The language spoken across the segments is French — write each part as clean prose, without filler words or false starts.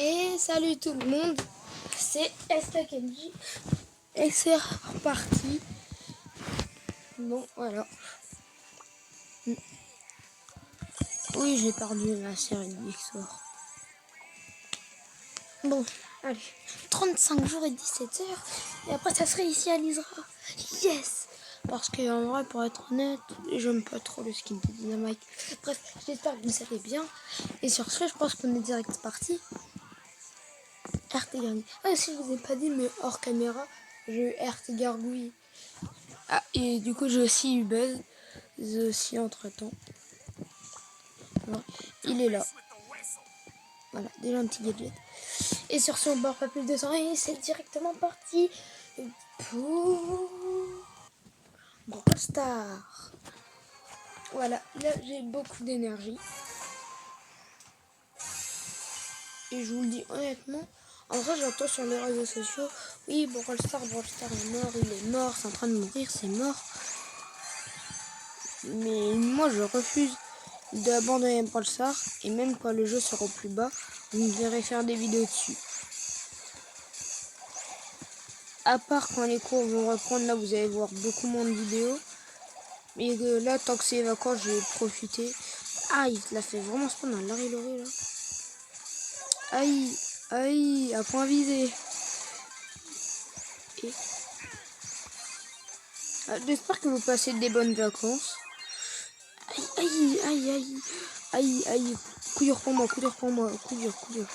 Et salut tout le monde, c'est STKMJ et c'est reparti. Bon, voilà. Oui, j'ai perdu la série de Victor. Bon, allez, 35 jours et 17 heures, et après ça serait ici à l'Isra. Yes! Parce que en vrai, pour être honnête, j'aime pas trop le skin de Dynamite. Bref, j'espère que vous savez bien. Et sur ce, je pense qu'on est direct parti. RT Gargouille. Ah, si je vous ai pas dit, mais hors caméra, j'ai eu RT Gargouille. Ah, et du coup, j'ai aussi eu Buzz aussi entre temps. Voilà. Il est là. Voilà, déjà un petit gadget. Et sur ce, on ne barre pas plus de temps et c'est directement parti pour Brawl Stars. Voilà, là j'ai beaucoup d'énergie. Et je vous le dis honnêtement, en vrai j'entends sur les réseaux sociaux, oui Brawl Stars est mort, il est mort, c'est en train de mourir, c'est mort. Mais moi je refuse d'abandonner Brawl Stars et même quand le jeu sera au plus bas, vous me verrez faire des vidéos dessus. À part quand les cours vont reprendre, là vous allez voir beaucoup moins de vidéos. Mais là, tant que c'est les vacances, je vais profiter. Ah, il l'a fait vraiment spawn dans Larry Loré là. Aïe, aïe, à point visé. Et... Ah, j'espère que vous passez des bonnes vacances. Aïe, aïe, aïe, aïe, aïe, aïe. Coup dur pour moi, coup dur pour moi, coup dur, coup dur.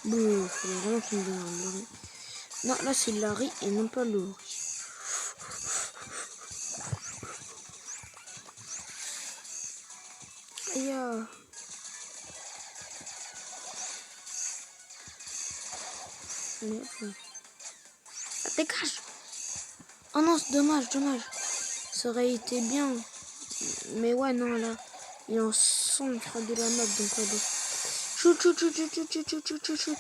Bon, il faudrait vraiment qu'il me donne un Larry. Non, là c'est Larry et non pas Lori. Aïe. Ça dégage. Oh non, c'est dommage, dommage. Ça aurait été bien. Mais ouais, non, là, il est en centre de la map, donc ouais, shoot, shoot, shoot, shoot, shoot, shoot, shoot, shoot, shoot.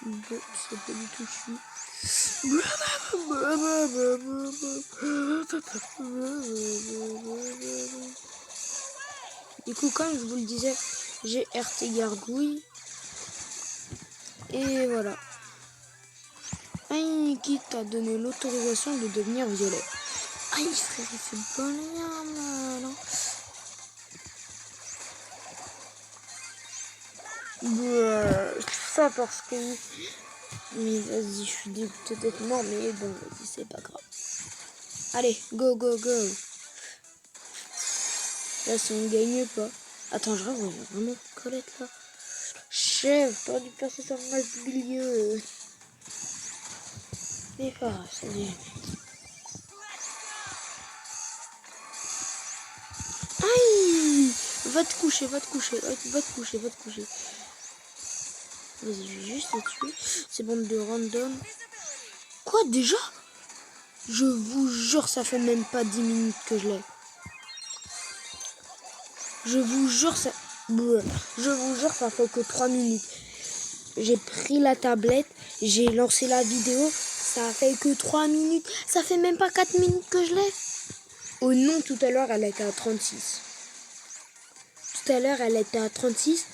Bon, c'est pas du tout chou. Du coup, comme je vous le disais, j'ai RT Gargouille. Et voilà. Aïe, qui t'a donné l'autorisation de devenir violet? Aïe, frère, il fait pas rien, là. Ça parce que... Mais vas-y, je suis dégoûtée d'être mort, mais bon, vas-y, c'est pas grave. Allez, go, go, go. Là, si on gagne pas... Attends, je rêve, il y a vraiment Colette, là. Chef, t'aurais dû passer sur le match du milieu. Mais pas, ça y est. Aïe! Va te coucher, va te coucher, va te coucher, va te coucher. Vas-y, je vais juste les tuer. C'est bande de random. Quoi, déjà? Je vous jure, ça fait même pas 10 minutes que je l'ai. Je vous jure, ça... Je vous jure, ça fait que 3 minutes. J'ai pris la tablette, j'ai lancé la vidéo, ça fait que 3 minutes. Ça fait même pas 4 minutes que je l'ai. Oh non, tout à l'heure, elle était à 36. Tout à l'heure, elle était à 36.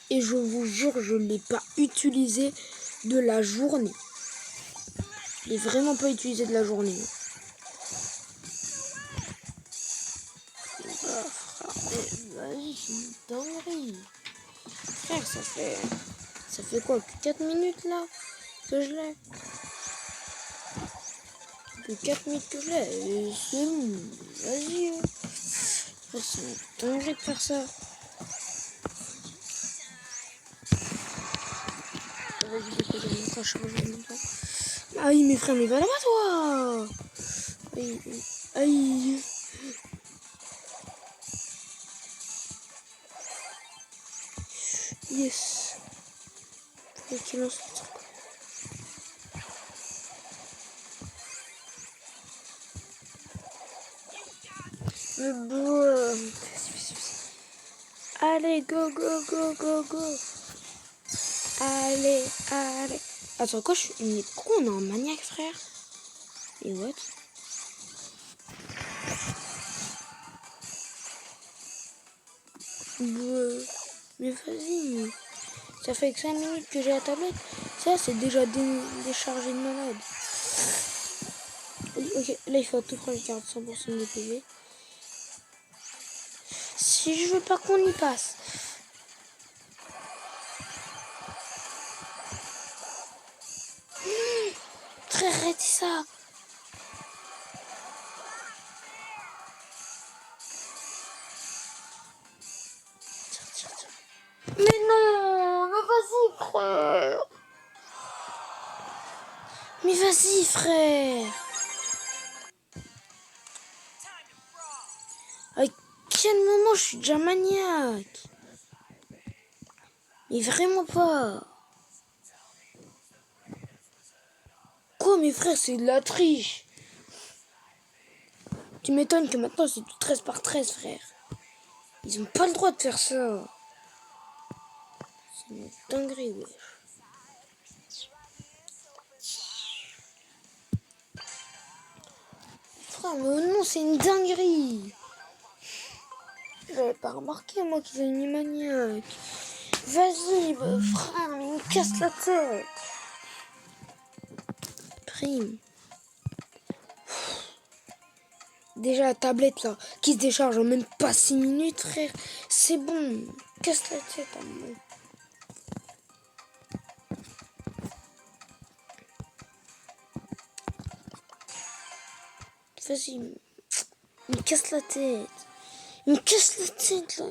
Et je vous jure, je ne l'ai pas utilisé de la journée. Je l'ai vraiment pas utilisé de la journée. Vas-y, c'est une dinguerie. Frère, ça fait quoi, que 4 minutes là que je l'ai? Que 4 minutes que je l'ai. C'est bon. Vas-y. C'est une dinguerie de faire ça. Vas-y, dépose-moi ça, charge maintenant. Aïe, mes frères, mais va là-bas, toi. Aïe, aïe. Yes. Faut qu'il lance le truc. Mais bon. Allez, go, go, go, go, go. Allez, allez. Attends, quoi, mais pourquoi on est en maniaque, frère? Et what? Mais vas-y. Ça fait que 5 minutes que j'ai la tablette. Ça, c'est déjà déchargé de malade. Ok, là, il faut à tout près, je garde 100% de PV. Si je veux pas qu'on y passe. Frère, arrêtez ça. Mais non, mais vas-y, frère. Mais vas-y, frère. À quel moment je suis déjà maniaque? Mais vraiment pas. Quoi, mes frères, c'est de la triche. Tu m'étonnes que maintenant c'est du 13 par 13, frère. Ils ont pas le droit de faire ça. C'est une dinguerie, wesh. Frère, mais non, c'est une dinguerie. J'avais pas remarqué, moi, qu'ils avaient une maniaque. Vas-y, bah, frère, mais il me casse la tête. Prime. Déjà la tablette là, qui se décharge en même pas 6 minutes, frère. C'est bon. Casse la tête à moi. Vas-y. Il me casse la tête. Il me casse la tête là.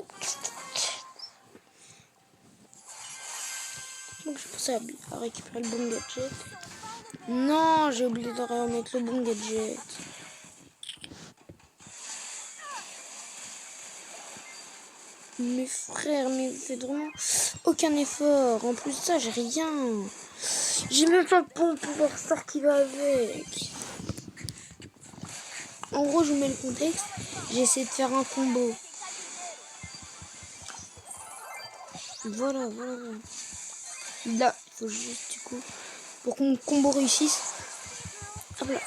Donc je pensais à récupérer le bon gadget. Non, j'ai oublié de remettre le bon gadget. Mes frères, mais vous faites vraiment aucun effort. En plus de ça, j'ai rien. J'ai même pas de pompe pouvoir qui va avec. En gros, je vous mets le contexte. J'ai essayé de faire un combo. Voilà. Là, il faut juste du coup, pour que mon combo réussisse. Hop là.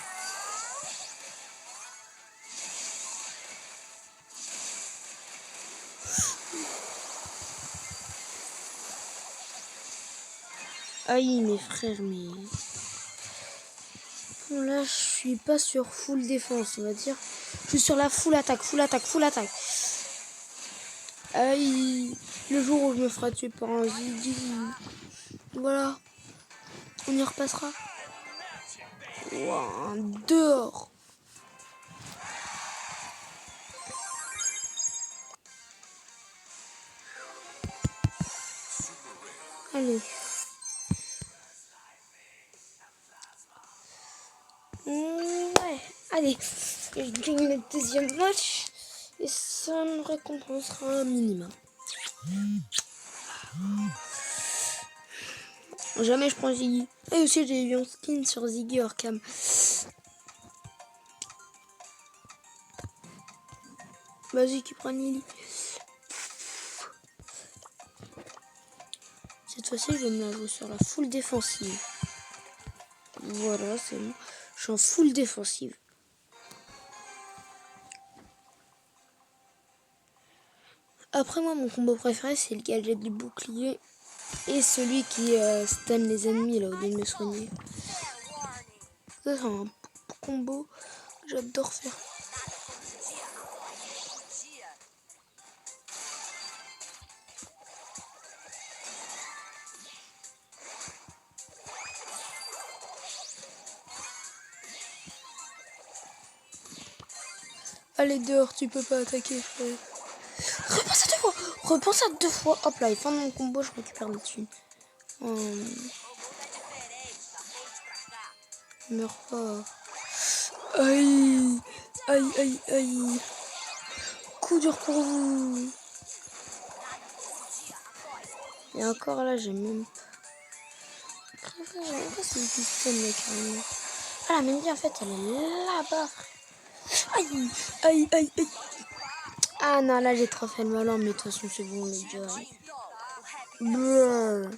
Aïe, mes frères, mais... Bon, là, je suis pas sur full défense, on va dire. Je suis sur la full attaque. Aïe, le jour où je me ferai tuer par un Ziggy. Voilà. On y repassera. Ouah, dehors. Allez. Ouais, allez. Je gagne le deuxième match. Et ça me récompensera un minimum. Jamais je prends Ziggy. Et aussi j'ai eu un skin sur Ziggy hors cam. Vas-y qui prend Lily. Cette fois-ci je vais me la jouer sur la full défensive. Voilà, c'est bon. Je suis en full défensive. Après moi mon combo préféré c'est le gadget du bouclier. Et celui qui stun les ennemis là au lieu de me soigner. Ça c'est un combo que j'adore faire. Allez dehors, tu peux pas attaquer frère. Repense à deux fois. Hop là, et fin de mon combo, je récupère les thunes. Meurs pas. Aïe. Coup dur pour vous. Et encore là, j'ai même pas. J'aime pas ce système là carrément. Ah la Mandy en fait elle est là-bas. Aïe. Ah non là j'ai trop fait le malin mais de toute façon c'est bon les gars. Brrr.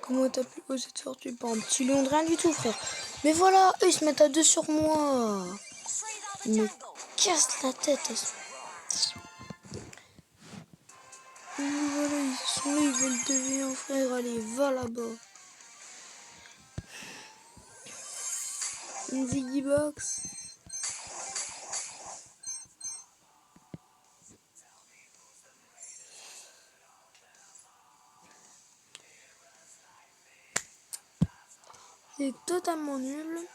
Comment t'as pu oser te sortir par un petit lion de rien du tout frère. Mais voilà, eux ils se mettent à deux sur moi. Il me casse la tête. Voilà, ils sont là, ils veulent devenir frère. Allez, va là-bas. Une Ziggy Box. C'est totalement nul.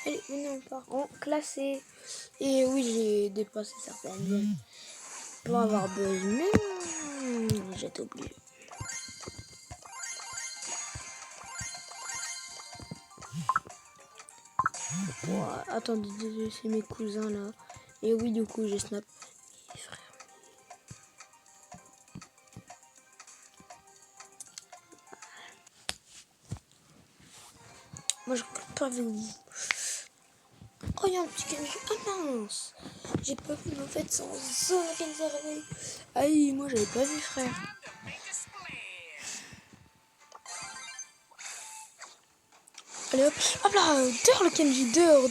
Allez, maintenant on part en classé. Et oui, j'ai dépassé certaines zones pour avoir buzz, mais j'ai oublié. Ouais, attendez, désolé, c'est mes cousins là. Et oui, du coup, j'ai snap. Frère. Moi, je ne pas avec vous. Oh, il y a un petit Kenji. Ah mince! J'ai pas vu, mais en fait, c'est en zone Kenji réveil. Aïe, moi, j'avais pas vu, frère. Allez hop, hop là, dehors le Kenji, dehors,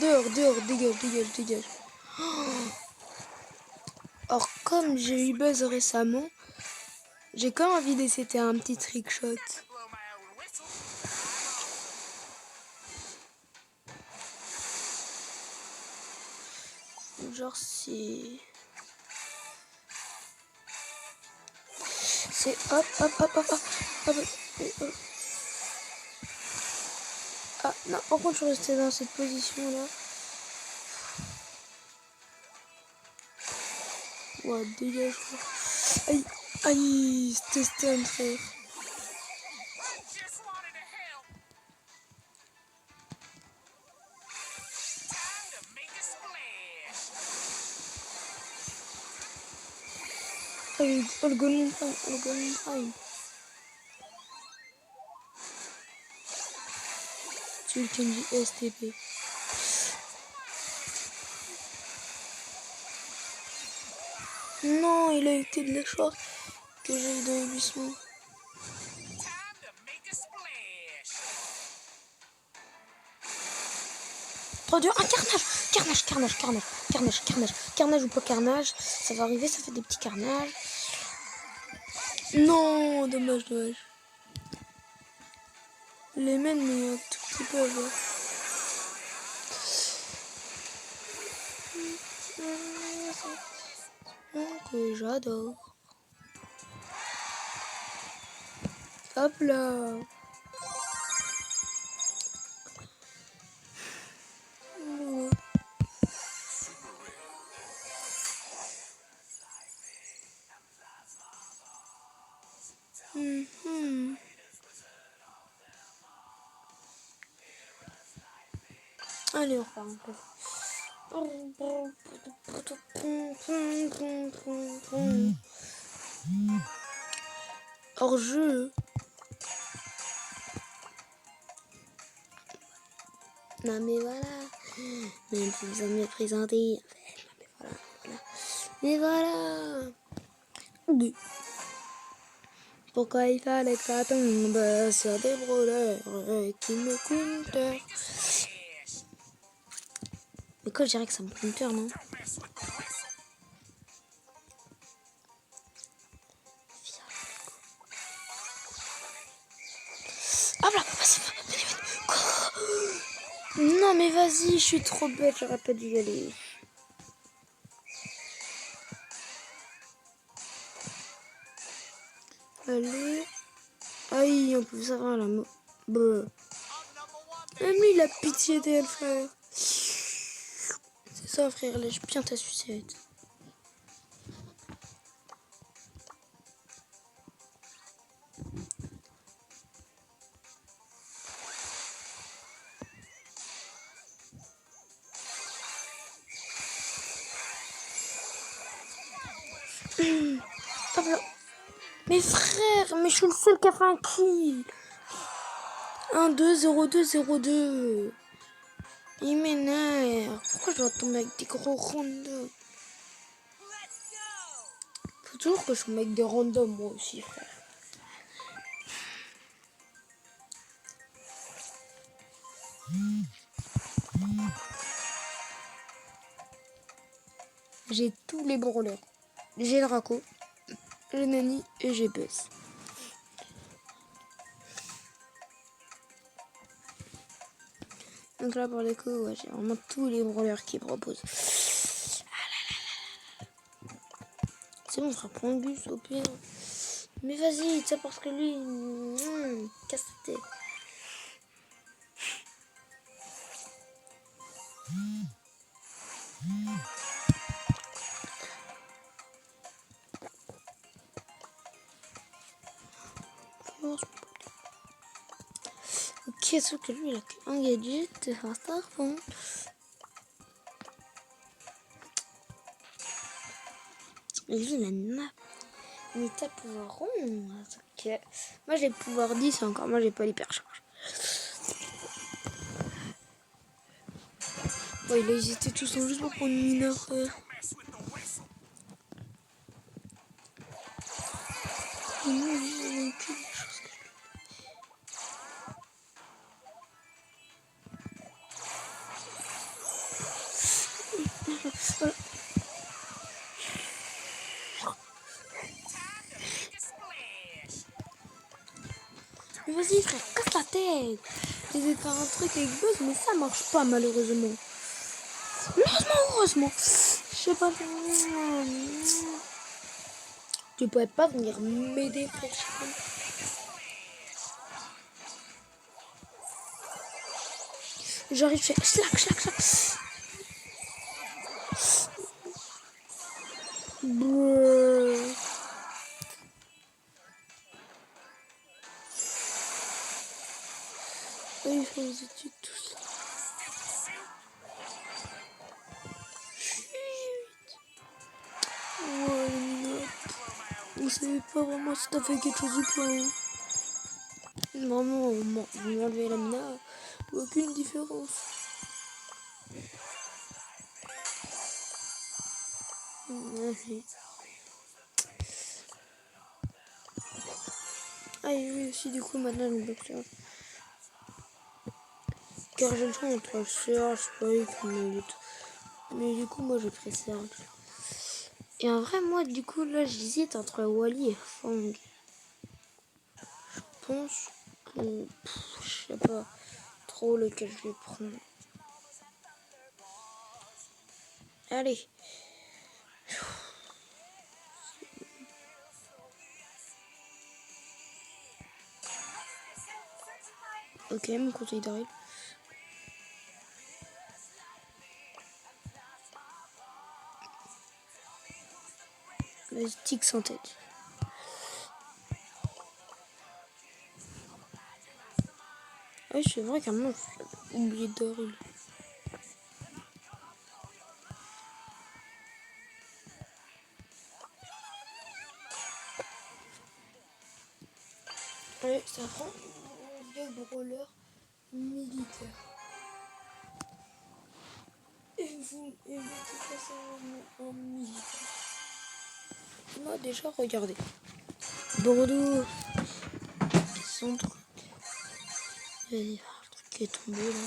dégage. Or, comme j'ai eu buzz récemment, j'ai quand même envie d'essayer un petit trick shot. Genre c'est hop. Ah non, par contre je suis restée dans cette position là. Ouais, dégage. Aïe, c'était stun frère. Oh le Golden Prime. Tu le Kenji STP. Non, il a été de la chance que j'ai eu dans l'émission. Trop dur, un carnage ou pas carnage, ça va arriver, ça fait des petits carnages. Non, dommage. Les mène mais un tout petit peu là. Que j'adore. Hop là. Allez, on repart un peu. Hors jeu. Non mais voilà. Même plus besoin de me présenter. Mais voilà. Pourquoi il fallait que ça tombe sur des brodeurs qui me counter. Mais quoi, je dirais que ça me counter, non? Ah là, non mais vas-y, je suis trop bête, j'aurais pas dû y aller. Allez. Aïe, on peut savoir la mot. Même lui, il a pitié d'elle, frère. C'est ça, frère, lâche bien ta sucette. Hop là. Mes frères, mais je suis le seul qui a fait un kill. 1, 2, 0, 2, 0, 2. Il m'énerve. Pourquoi je dois tomber avec des gros randoms? Faut toujours que je tombe avec des randoms, moi aussi, frère. J'ai tous les brawlers. J'ai le Draco, j'ai Nani et j'ai Buzz. Donc là, pour le coup, ouais, j'ai vraiment tous les brawlers qui proposent. C'est bon, on fera prendre le bus au pire. Mais vas-y, c'est parce que lui, casse ta tête. Ok, sauf que lui, il a qu'un gadget, un starfond. Et lui, il a une map. Mais t'as pouvoir rond. Ok. Moi, j'ai le pouvoir 10 encore. Moi, j'ai pas l'hypercharge. Ouais, là, ils étaient tous en juste pour prendre une mineur, frère. Mais vas-y, frère, casse la tête. J'essaie de faire un truc avec Buzz, mais ça marche pas, malheureusement. Heureusement. Je sais pas. Tu pourrais pas venir m'aider pour ça. J'arrive, je fais slack. Brrr. Et il faut les études tous. Ouais, vous savez pas vraiment si t'as fait quelque chose ou pas. Hein. Vraiment, vous m'enlevez la mina, aucune différence. Ah et oui aussi du coup maintenant je bloque ça. Car j'ai le choix entre Search, Spike, mais du coup moi je préfère. Et en vrai moi du coup là j'hésite entre Wally et Fang. Je pense que je sais pas trop lequel je vais prendre. Allez. Ok, mon conseil d'arrêt. Vas-y, tic sans tête. Oui, c'est vrai qu'à moi, j'ai oublié Daryl. Allez, ça prend un vieux brawler militaire. Et vous passez un militaire. Moi, déjà, regardez. Bordeaux. Centre. Vas-y, le truc qui est tombé là.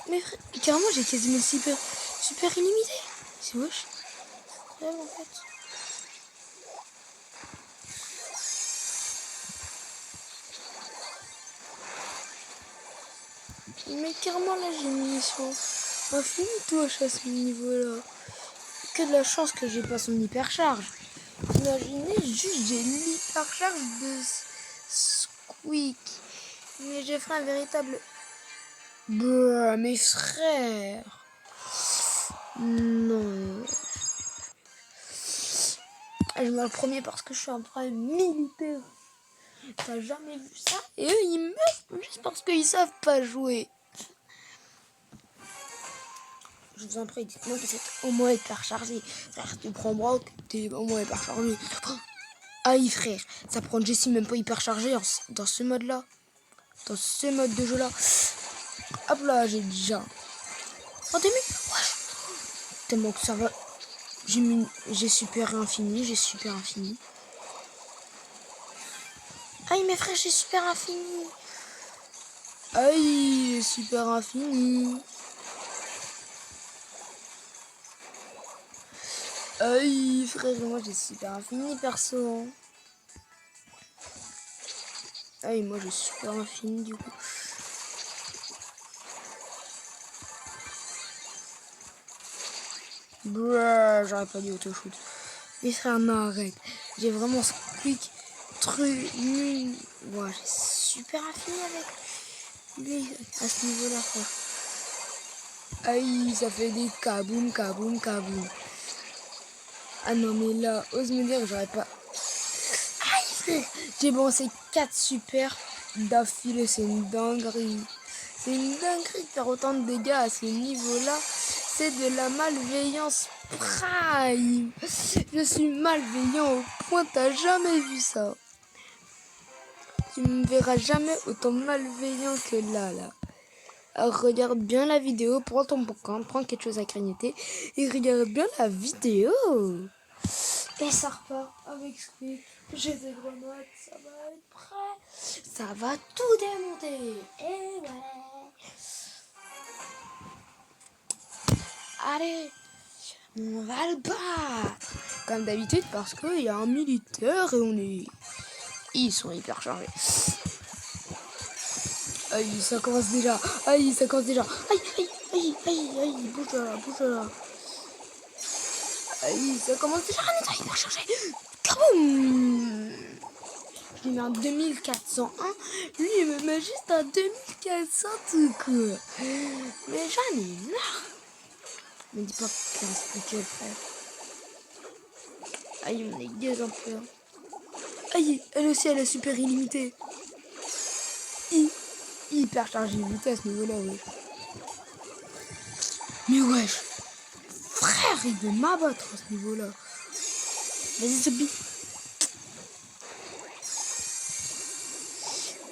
Mais frère, carrément, j'ai quasiment super illimité. C'est moche. C'est en fait. Mais carrément, là, j'ai une mission infinie à ce niveau-là. Que de la chance que j'ai pas son hypercharge. Imaginez juste j'ai l'hypercharge de Squeak. Mais j'ai fait un véritable... Bah, mes frères. Non. Je me le premier parce que je suis un vrai militaire. T'as jamais vu ça? Et eux, ils meurent juste parce qu'ils savent pas jouer. Je vous en prie, dites-moi que c'est au moins hyper chargé. Frère, tu prends Brock, t'es au moins hyper chargé. Aïe, frère, ça prend Jessie même pas hyper chargé dans ce mode-là. Dans ce mode de jeu-là. Hop là, j'ai déjà. Oh, 2000. Ouais. Tellement que ça va. J'ai super infini, j'ai super infini. Aïe, mes frères, j'ai super infini. Aïe, j'ai super infini. Aïe, frère, moi j'ai super infini, perso. Aïe, moi j'ai super infini, du coup. Bruh, j'aurais pas dit auto-shoot. Mais frère, non, arrête. J'ai vraiment ce quick truc nul. Ouais, j'ai super infini avec lui à ce niveau-là, frère. Aïe, ça fait des kaboum, kaboum, kaboum. Ah non, mais là, ose me dire que j'aurais pas. Aïe, frère, j'ai balancé 4 super d'affilée, c'est une dinguerie. C'est une dinguerie de faire autant de dégâts à ce niveau-là. C'est de la malveillance prime. Je suis malveillant au point, t'as jamais vu ça. Tu me verras jamais autant malveillant que là. Alors, regarde bien la vidéo, prends ton bouquin, prends quelque chose à grignoter et regarde bien la vidéo. Et ça repart avec Squeak. J'ai des grenades, ça va être prêt. Ça va tout démonter. Et ouais. Allez, on va le battre. Comme d'habitude, parce qu'il y a un militaire et on est... Ils sont hyper chargés. Aïe, ça commence déjà. Aïe, ça commence déjà. Aïe, aïe, aïe, aïe, aïe. Bouge là, bouge là. Aïe, ça commence déjà. On est hyper chargé. Kaboum. Je lui mets un 2401. Lui, il me met juste un 2400 tout court. Mais j'en ai marre. Me dis pas qu'il reste plus que le frère. Aïe, on est deux en pleurs. Aïe, elle aussi, elle est super illimitée. Hyper chargée limitée à ce niveau-là, ouais. Mais wesh. Frère, il veut m'abattre à ce niveau-là. Vas-y, Sobi.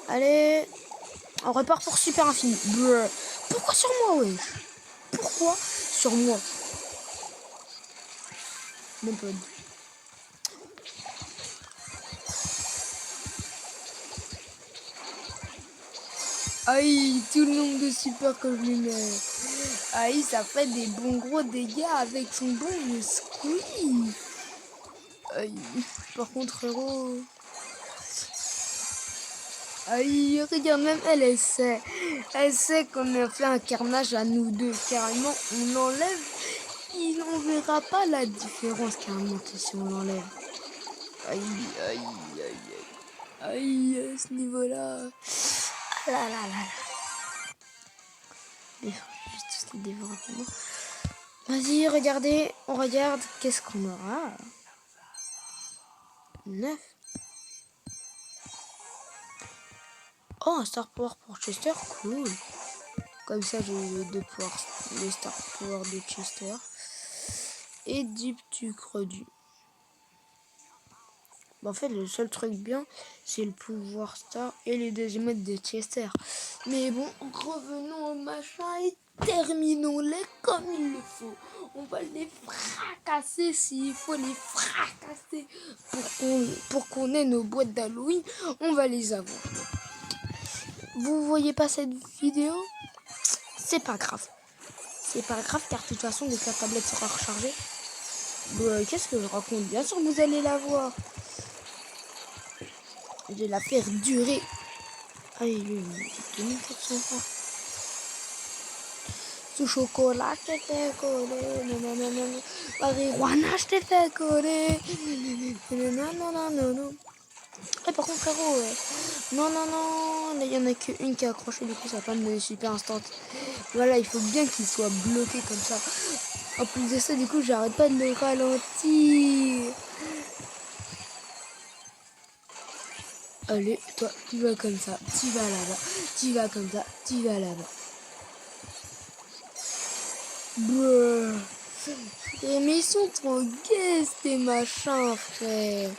Allez. On repart pour super infini. Brr. Pourquoi sur moi, wesh? Pourquoi sur moi? Même pas. Aïe, tout le nombre de super que je lui mets. Aïe, ça fait des bons gros dégâts avec son bon squeeze. Aïe, par contre, héros. Aïe, regarde, même elle sait. Elle sait qu'on a fait un carnage à nous deux. Carrément, on l'enlève. Il n'en verra pas la différence, carrément, si on l'enlève. Aïe, aïe, aïe, aïe. Aïe, à ce niveau-là. Ah là là là là. Juste tout développement. Vas-y, regardez. On regarde. Qu'est-ce qu'on aura? 9. Oh, un Star Power pour Chester, cool. Comme ça, j'ai les deux pouvoirs, les Star Power de Chester. Et Deep du Credu. Bon, en fait, le seul truc bien, c'est le pouvoir Star et les deux émotes de Chester. Mais bon, revenons au machin et terminons-les comme il le faut. On va les fracasser s'il faut les fracasser pour qu'on ait nos boîtes d'Halloween. On va les avoir. Vous voyez pas cette vidéo? C'est pas grave. C'est pas grave car de toute façon dès que la tablette sera rechargée. Qu'est-ce que je raconte? Bien sûr vous allez la voir. Je vais la faire durer. Allez, lui, 2400 francs. Ce chocolat je t'ai fait coller. Non. Marijuana je t'ai fait coller. Non. Et par contre frérot, non, là il y en a qu'une qui est accrochée, du coup ça va pas me donner super instant. Voilà, il faut bien qu'il soit bloqué comme ça. En plus de ça, du coup j'arrête pas de le ralentir. Allez, toi, tu vas comme ça, tu vas là-bas, tu vas comme ça, tu vas là-bas. Bruh. Mais ils sont trop gays, ces machins, frère.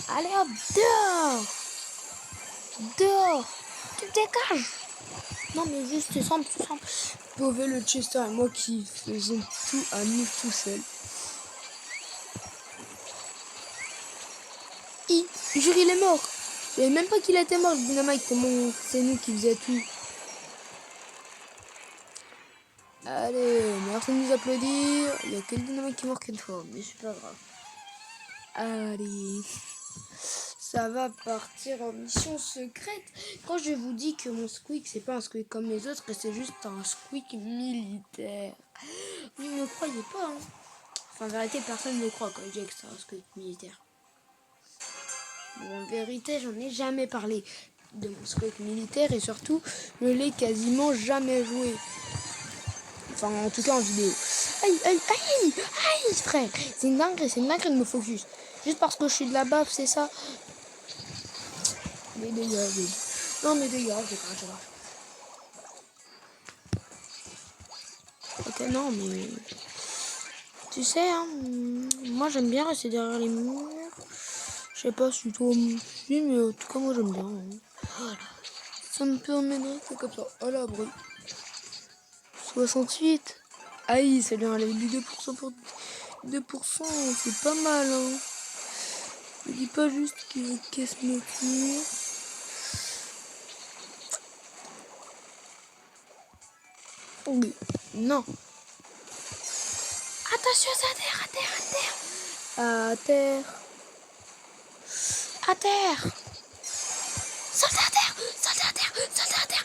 Allez hop, dehors. Dehors. Tu te dégages. Non, mais juste, c'est simple, c'est simple. Pauvre le Chester et moi qui faisons tout à nous tout seuls. Jure, il est mort. Je savais même pas qu'il était mort, le dynamite. C'est nous qui faisions tout. Allez, merci de nous applaudir. Il y a que le dynamite qui est mort qu'une fois, mais c'est pas grave. Allez. Ça va partir en mission secrète. Quand je vous dis que mon squeak, c'est pas un squeak comme les autres, que c'est juste un squeak militaire. Vous ne me croyez pas, hein. Enfin, en vérité, personne ne me croit quand je dis que c'est un squeak militaire. Bon, en vérité, j'en ai jamais parlé de mon squeak militaire et surtout, je l'ai quasiment jamais joué. Enfin, en tout cas en vidéo. Aïe, aïe, aïe, aïe, frère. C'est une dinguerie de me focus. Juste parce que je suis de la baffe, c'est ça. Mais dégage. Non, mais dégage, Ok, non, mais... Tu sais, hein, moi j'aime bien rester derrière les murs. Je sais pas si toi aussi, mais en tout cas, moi j'aime bien. Hein. Voilà. Ça me permet de rester comme ça, à l'abri. 68. Aïe, ça vient à la du 2% pour 2%, c'est pas mal, hein. Je dis pas juste qu'il casse mes murs. Oui, non. Attention, à terre, à terre, à terre. À terre. À terre. Sautez à terre, sautez à terre, sautez à terre.